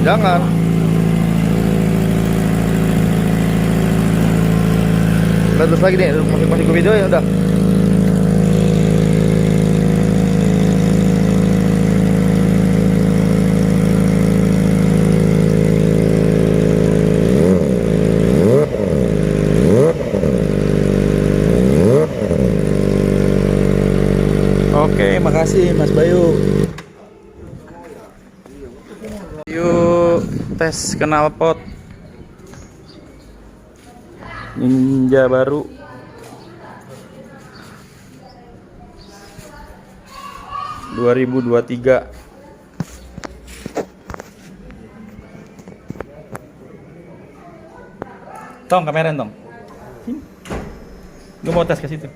Jangan. Udah terus lagi nih, masih ke video ya udah. Oke, makasih Mas Bayu. Yuk tes knalpot Ninja baru. Dua 2023. Tong, kamera tong. Gue mau tes ke situ.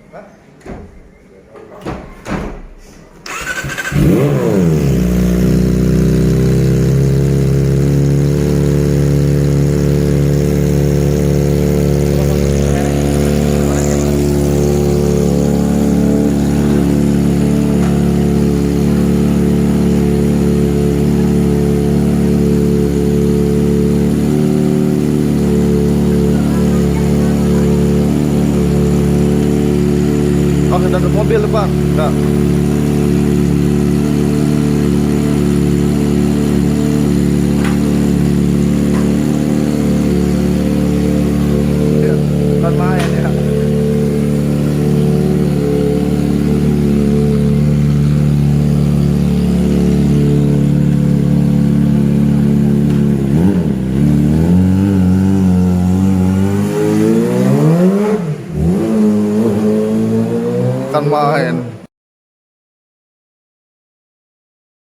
Oh, sudah ada mobil depan. Enggak. Ya, bukan main ya. Bukan main.